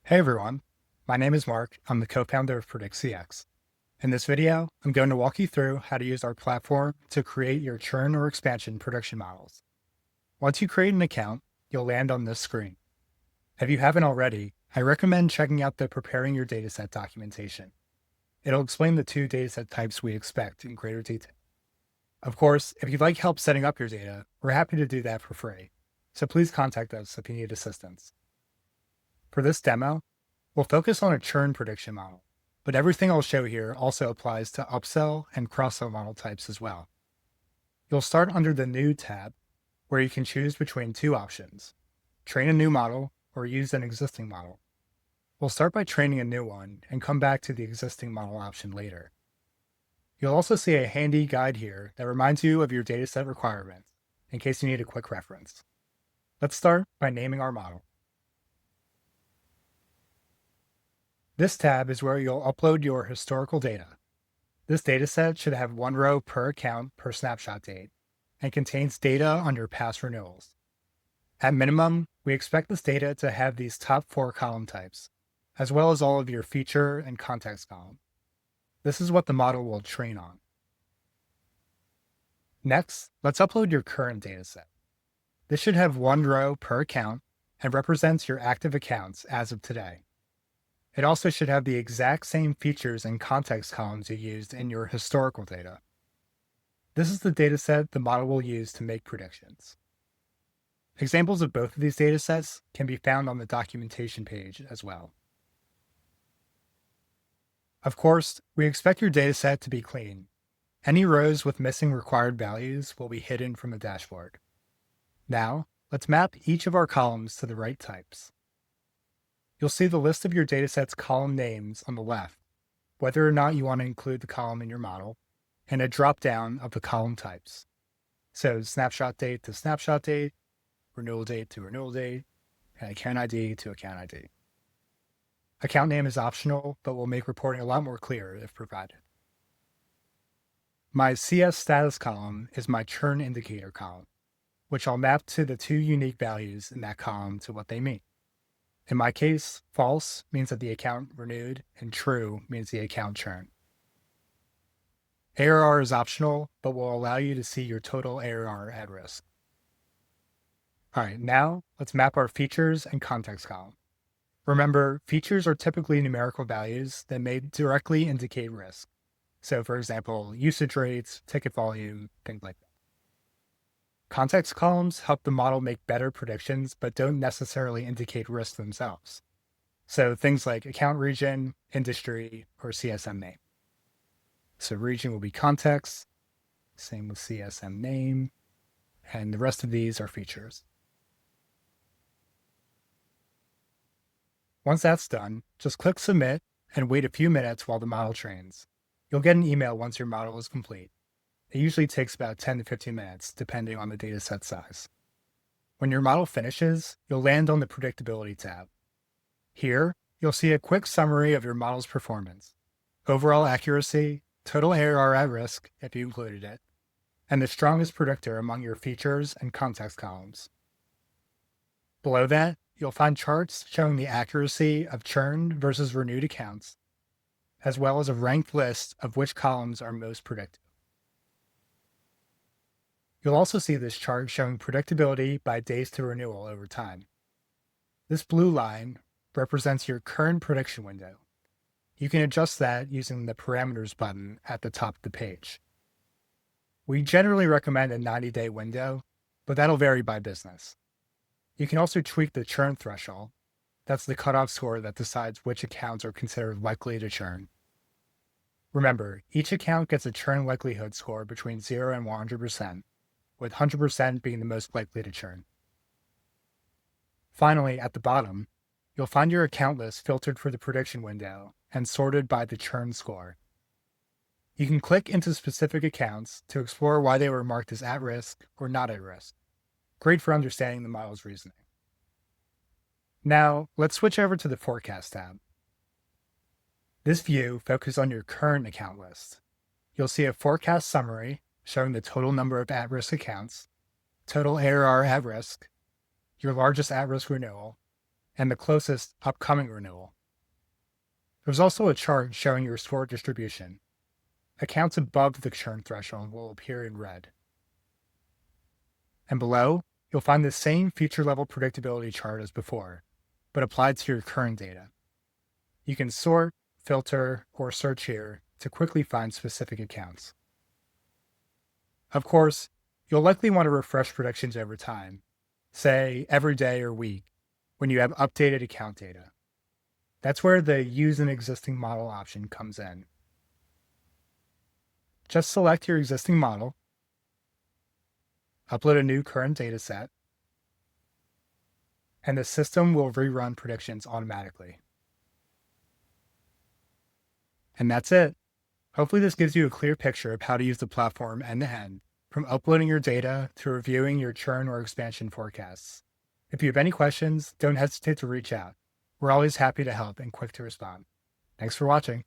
Hey everyone, my name is Mark. I'm the co-founder of PredictCX. In this video, I'm going to walk you through how to use our platform to create your churn or expansion prediction models. Once you create an account, you'll land on this screen. If you haven't already, I recommend checking out the Preparing Your Dataset documentation. It'll explain the two dataset types we expect in greater detail. Of course, if you'd like help setting up your data, we're happy to do that for free. So please contact us if you need assistance. For this demo, we'll focus on a churn prediction model, but everything I'll show here also applies to upsell and cross-sell model types as well. You'll start under the New tab, where you can choose between two options: train a new model or use an existing model. We'll start by training a new one and come back to the existing model option later. You'll also see a handy guide here that reminds you of your dataset requirements in case you need a quick reference. Let's start by naming our model. This tab is where you'll upload your historical data. This dataset should have one row per account per snapshot date and contains data on your past renewals. At minimum, we expect this data to have these top 4 column types, as well as all of your feature and context column. This is what the model will train on. Next, let's upload your current dataset. This should have one row per account and represents your active accounts as of today. It also should have the exact same features and context columns you used in your historical data. This is the dataset the model will use to make predictions. Examples of both of these datasets can be found on the documentation page as well. Of course, we expect your dataset to be clean. Any rows with missing required values will be hidden from the dashboard. Now, let's map each of our columns to the right types. You'll see the list of your dataset's column names on the left, whether or not you want to include the column in your model, and a drop-down of the column types. So snapshot date to snapshot date, renewal date to renewal date, and account ID to account ID. Account name is optional, but will make reporting a lot more clear if provided. My CS status column is my churn indicator column, which I'll map to the two unique values in that column to what they mean. In my case, false means that the account renewed, and true means the account churned. ARR is optional, but will allow you to see your total ARR at risk. All right, now let's map our features and context column. Remember, features are typically numerical values that may directly indicate risk. So for example, usage rates, ticket volume, things like that. Context columns help the model make better predictions, but don't necessarily indicate risk themselves. So things like account region, industry, or CSM name. So region will be context, same with CSM name, and the rest of these are features. Once that's done, just click Submit and wait a few minutes while the model trains. You'll get an email once your model is complete. It usually takes about 10 to 15 minutes, depending on the dataset size. When your model finishes, you'll land on the Predictability tab. Here, you'll see a quick summary of your model's performance, overall accuracy, total ARR at risk, if you included it, and the strongest predictor among your features and context columns. Below that, you'll find charts showing the accuracy of churned versus renewed accounts, as well as a ranked list of which columns are most predictive. You'll also see this chart showing predictability by days to renewal over time. This blue line represents your current prediction window. You can adjust that using the Parameters button at the top of the page. We generally recommend a 90-day window, but that'll vary by business. You can also tweak the churn threshold. That's the cutoff score that decides which accounts are considered likely to churn. Remember, each account gets a churn likelihood score between 0 and 100%. With 100% being the most likely to churn. Finally, at the bottom, you'll find your account list filtered for the prediction window and sorted by the churn score. You can click into specific accounts to explore why they were marked as at risk or not at risk. Great for understanding the model's reasoning. Now, let's switch over to the Forecast tab. This view focuses on your current account list. You'll see a forecast summary showing the total number of at-risk accounts, total ARR at risk, your largest at-risk renewal, and the closest upcoming renewal. There's also a chart showing your score distribution. Accounts above the churn threshold will appear in red. And below, you'll find the same feature-level predictability chart as before, but applied to your current data. You can sort, filter, or search here to quickly find specific accounts. Of course, you'll likely want to refresh predictions over time, say every day or week, when you have updated account data. That's where the Use an Existing Model option comes in. Just select your existing model, upload a new current data set, and the system will rerun predictions automatically. And that's it. Hopefully this gives you a clear picture of how to use the platform end-to-end, from uploading your data to reviewing your churn or expansion forecasts. If you have any questions, don't hesitate to reach out. We're always happy to help and quick to respond. Thanks for watching.